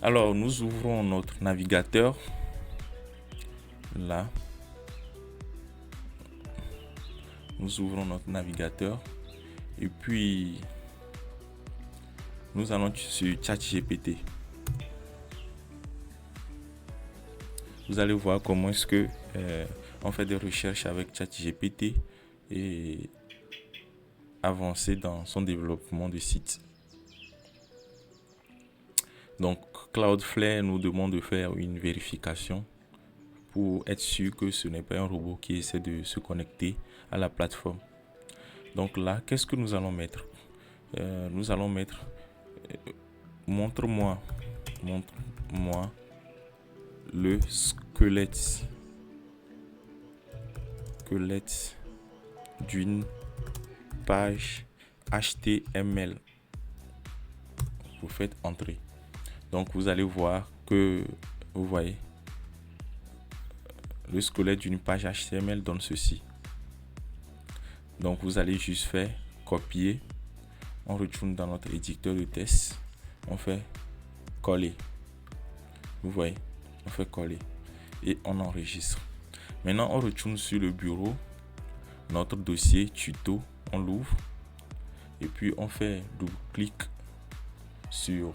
Alors, nous ouvrons notre navigateur. Là, nous ouvrons notre navigateur. Et puis, nous allons sur ChatGPT. Vous allez voir comment est-ce que on fait des recherches avec ChatGPT et avancer dans son développement de site. Donc, Cloudflare nous demande de faire une vérification pour être sûr que ce n'est pas un robot qui essaie de se connecter à la plateforme. Donc là, qu'est-ce que nous allons mettre? Nous allons mettre montre-moi le squelette d'une page HTML. Vous faites entrer. Donc vous allez voir que vous voyez le squelette d'une page HTML donne ceci. Donc vous allez juste faire copier, on retourne dans notre éditeur de test, on fait coller. Vous voyez, on fait coller et on enregistre. Maintenant on retourne sur le bureau, notre dossier tuto, on l'ouvre et puis on fait double-clic sur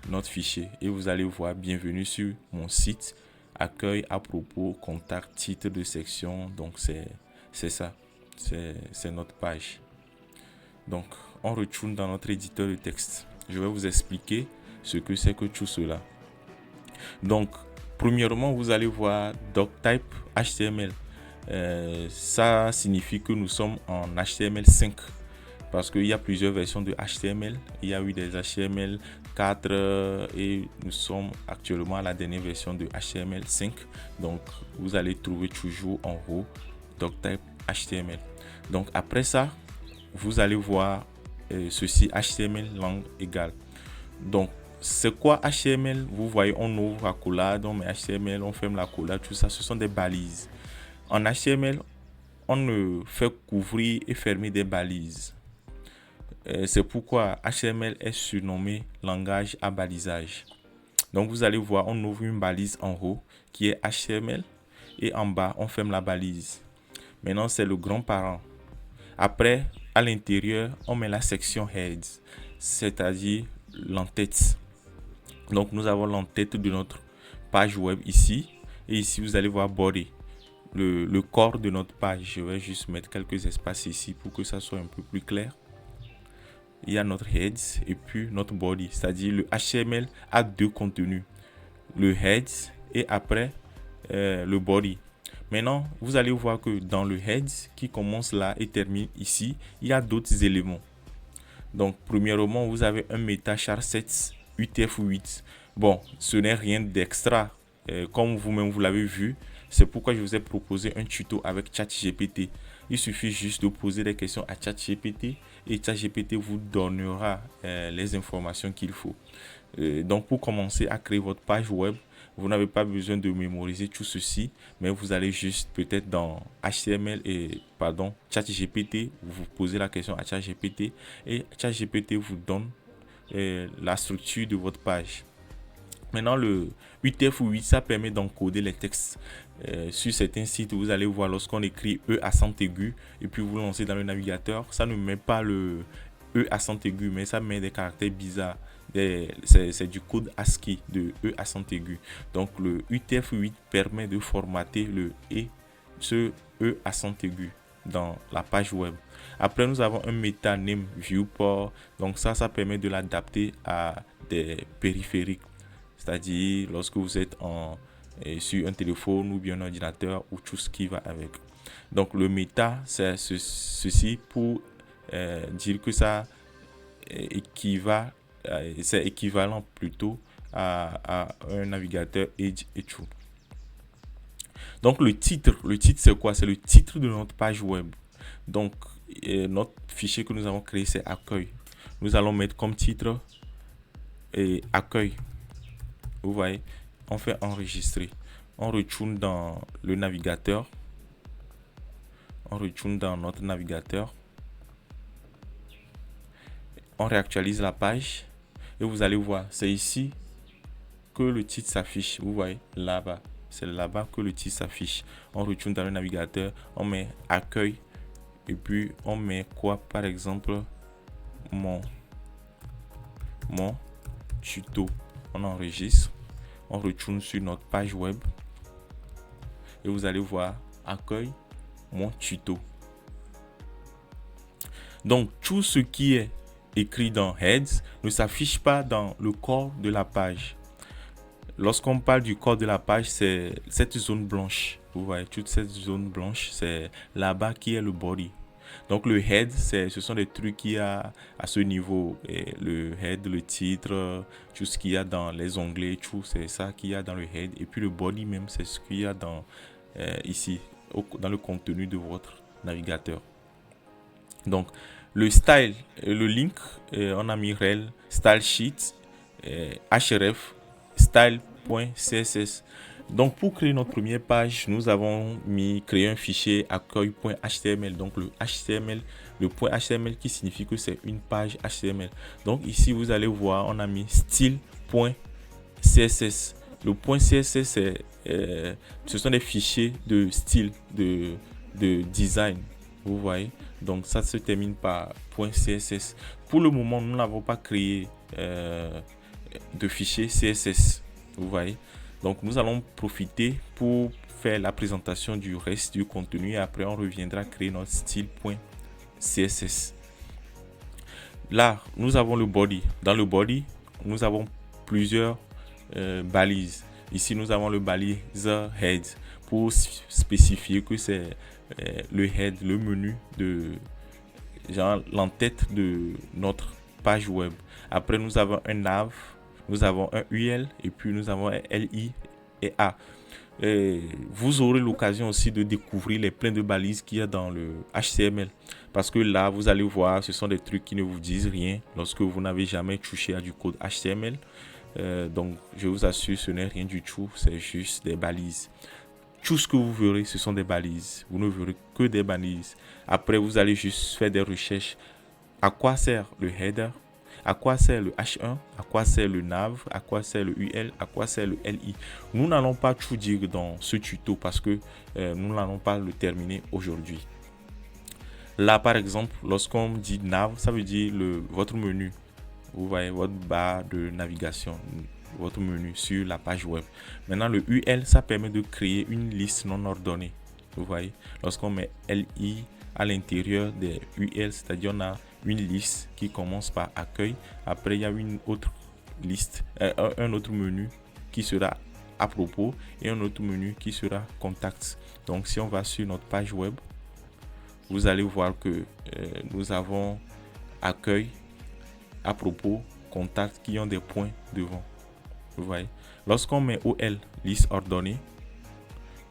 notre fichier et vous allez voir bienvenue sur mon site, accueil, à propos, contact, titre de section. Donc c'est ça, c'est notre page. Donc on retourne dans notre éditeur de texte. Je vais vous expliquer ce que c'est que tout cela. Donc premièrement, vous allez voir doctype HTML. Ça signifie que nous sommes en HTML5 parce qu'il y a plusieurs versions de HTML. Il y a eu des HTML 4 et nous sommes actuellement à la dernière version de HTML5. Donc vous allez trouver toujours en haut doctype HTML. Donc après ça, vous allez voir ceci, HTML langue égale. Donc c'est quoi HTML? Vous voyez, on ouvre la accolade, on met HTML, on ferme la accolade, tout ça, ce sont des balises. En HTML, on ne fait qu'ouvrir et fermer des balises. C'est pourquoi HTML est surnommé langage à balisage. Donc vous allez voir, on ouvre une balise en haut qui est HTML et en bas, on ferme la balise. Maintenant, c'est le grand-parent. Après, à l'intérieur, on met la section heads, c'est-à-dire l'entête. Donc nous avons l'entête de notre page web ici. Et ici, vous allez voir body, le corps de notre page. Je vais juste mettre quelques espaces ici pour que ça soit un peu plus clair. Il y a notre heads et puis notre body, c'est-à-dire le HTML a deux contenus, le heads et après le body. Maintenant, vous allez voir que dans le heads qui commence là et termine ici, il y a d'autres éléments. Donc, premièrement, vous avez un meta char7 UTF-8. Bon, ce n'est rien d'extra. Comme vous-même vous l'avez vu, c'est pourquoi je vous ai proposé un tuto avec ChatGPT. Il suffit juste de poser des questions à ChatGPT et ChatGPT vous donnera les informations qu'il faut. Donc, pour commencer à créer votre page web, vous n'avez pas besoin de mémoriser tout ceci, mais vous allez juste peut-être dans HTML et ChatGPT, vous posez la question à ChatGPT et ChatGPT vous donne la structure de votre page. Maintenant, le UTF-8, ça permet d'encoder les textes. Sur certains sites, vous allez voir lorsqu'on écrit E accent aigu et puis vous lancez dans le navigateur, ça ne met pas le E accent aigu, mais ça met des caractères bizarres. C'est du code ASCII de E accent aigu. Donc le UTF-8 permet de formater ce E accent aigu dans la page web. Après, nous avons un meta name viewport. Donc ça permet de l'adapter à des périphériques. C'est-à-dire lorsque vous êtes sur un téléphone ou bien un ordinateur ou tout ce qui va avec. Donc le meta, c'est ceci pour dire que ça c'est équivalent plutôt à un navigateur Edge et tout. Donc le titre c'est quoi? C'est le titre de notre page web. Donc notre fichier que nous avons créé, c'est accueil. Nous allons mettre comme titre accueil. Vous voyez, on fait enregistrer. On retourne dans le navigateur. On retourne dans notre navigateur. On réactualise la page. Et vous allez voir, c'est ici que le titre s'affiche. Vous voyez, là-bas. C'est là-bas que le titre s'affiche. On retourne dans le navigateur, on met accueil. Et puis, on met quoi? Par exemple, mon tuto. On enregistre. On retourne sur notre page web. Et vous allez voir accueil, mon tuto. Donc, tout ce qui est écrit dans Heads ne s'affiche pas dans le corps de la page. Lorsqu'on parle du corps de la page, c'est cette zone blanche. Vous voyez, toute cette zone blanche, c'est là-bas qui est le body. Donc, le head, ce sont des trucs qu'il y a à ce niveau. Et le head, le titre, tout ce qu'il y a dans les onglets, tout, c'est ça qu'il y a dans le head. Et puis, le body même, c'est ce qu'il y a dans, ici, dans le contenu de votre navigateur. Donc, le style, le link, on a mis rel, style sheet, href, style.css. Donc, pour créer notre première page, nous avons créé un fichier accueil.html. Donc, le HTML, le point HTML qui signifie que c'est une page HTML. Donc, ici, vous allez voir, on a mis style.css. Le point CSS, ce sont des fichiers de style, de design. Vous voyez, donc ça se termine par .css. Pour le moment, nous n'avons pas créé de fichier CSS. Vous voyez, donc nous allons profiter pour faire la présentation du reste du contenu et après on reviendra créer notre style.css. Là, nous avons le body. Dans le body, nous avons plusieurs balises. Ici, nous avons le balise head pour spécifier que c'est le head, le menu de genre l'entête de notre page web. Après, nous avons un nav, nous avons un UL et puis nous avons un LI et A. Et vous aurez l'occasion aussi de découvrir les pleins de balises qu'il y a dans le HTML. Parce que là, vous allez voir, ce sont des trucs qui ne vous disent rien lorsque vous n'avez jamais touché à du code HTML. Donc, je vous assure, ce n'est rien du tout, c'est juste des balises. Tout ce que vous verrez, ce sont des balises. Vous ne verrez que des balises. Après, vous allez juste faire des recherches. À quoi sert le header? À quoi sert le H1? À quoi sert le nav? À quoi sert le UL? À quoi sert le LI? Nous n'allons pas tout dire dans ce tuto parce que nous n'allons pas le terminer aujourd'hui. Là, par exemple, lorsqu'on dit nav, ça veut dire votre menu. Vous voyez, votre barre de navigation, votre menu sur la page web. Maintenant, le UL, ça permet de créer une liste non ordonnée. Vous voyez, lorsqu'on met LI à l'intérieur des UL, c'est-à-dire on a une liste qui commence par accueil. Après, il y a une autre liste, un autre menu qui sera à propos et un autre menu qui sera contact. Donc, si on va sur notre page web, vous allez voir que nous avons accueil, à propos, contact qui ont des points devant. Vous voyez, lorsqu'on met OL, liste ordonnée,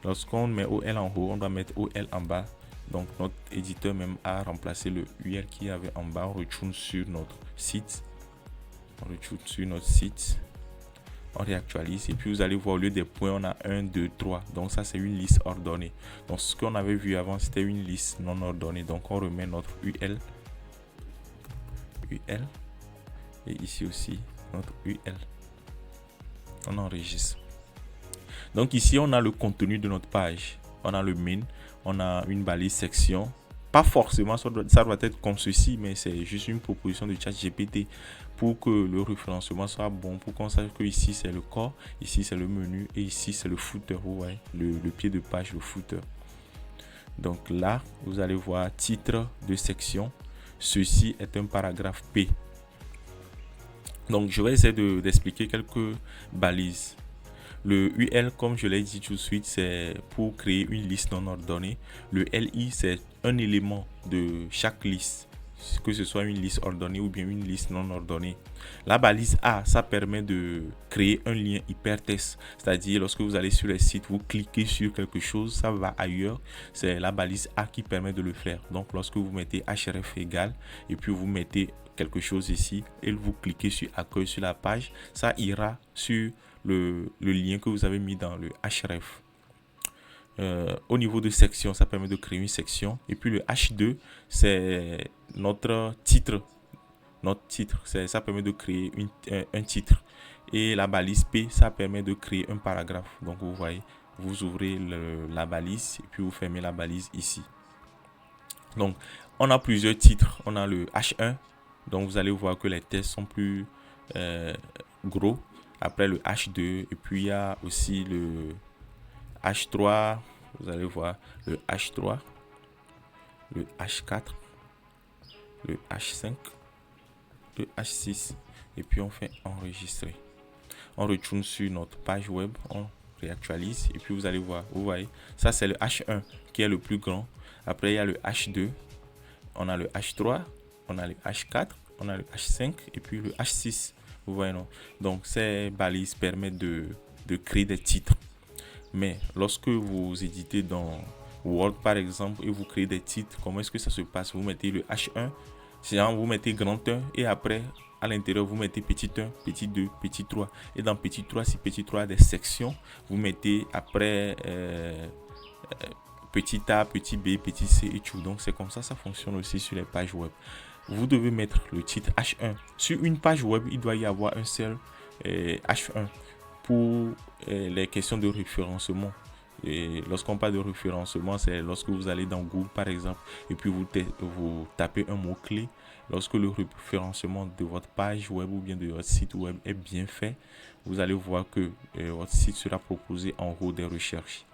lorsqu'on met OL en haut, on doit mettre OL en bas. Donc notre éditeur même a remplacé le UL qui avait en bas. On retourne sur notre site. On réactualise et puis vous allez voir au lieu des points, on a 1, 2, 3. Donc ça c'est une liste ordonnée. Donc ce qu'on avait vu avant c'était une liste non ordonnée. Donc on remet notre UL. Et ici aussi notre UL. On enregistre. Donc ici on a le contenu de notre page. On a le main, on a une balise section. Pas forcément ça doit être comme ceci, mais c'est juste une proposition de ChatGPT pour que le référencement soit bon, pour qu'on sache que ici c'est le corps, ici c'est le menu et ici c'est le footer. Vous voyez, le pied de page, le footer. Donc là vous allez voir titre de section. Ceci est un paragraphe P. Donc, je vais essayer d'expliquer quelques balises. Le UL, comme je l'ai dit tout de suite, c'est pour créer une liste non ordonnée. Le LI, c'est un élément de chaque liste, que ce soit une liste ordonnée ou bien une liste non ordonnée. La balise A, ça permet de créer un lien hypertexte. C'est-à-dire, lorsque vous allez sur les sites, vous cliquez sur quelque chose, ça va ailleurs. C'est la balise A qui permet de le faire. Donc, lorsque vous mettez href égal et puis vous mettez quelque chose ici et vous cliquez sur accueil sur la page, ça ira sur le lien que vous avez mis dans le href. Au niveau de section, ça permet de créer une section. Et puis le H2, c'est notre titre notre titre, ça permet de créer un titre. Et la balise P, ça permet de créer un paragraphe. Donc vous voyez, vous ouvrez la balise et puis vous fermez la balise ici. Donc on a plusieurs titres. On a le H1. Donc vous allez voir que les tests sont plus gros. Après le H2 et puis il y a aussi le H3. Vous allez voir le H3, le H4, le H5, le H6 et puis on fait enregistrer. On retourne sur notre page web, on réactualise et puis vous allez voir, vous voyez, ça c'est le H1 qui est le plus grand. Après il y a le H2, on a le H3, on a le H4, on a le H5 et puis le H6. Vous voyez, non? Donc ces balises permettent de créer des titres. Mais lorsque vous éditez dans Word par exemple et vous créez des titres, comment est-ce que ça se passe? Vous mettez le H1, sinon vous mettez grand 1 et après à l'intérieur vous mettez petit 1, petit 2, petit 3. Et dans petit 3, si petit 3 a des sections, vous mettez après petit A, petit B, petit C et tout. Donc c'est comme ça fonctionne aussi sur les pages web. Vous devez mettre le titre H1. Sur une page web, il doit y avoir un seul H1 pour les questions de référencement. Et lorsqu'on parle de référencement, c'est lorsque vous allez dans Google par exemple et puis vous tapez un mot-clé. Lorsque le référencement de votre page web ou bien de votre site web est bien fait, vous allez voir que votre site sera proposé en haut des recherches.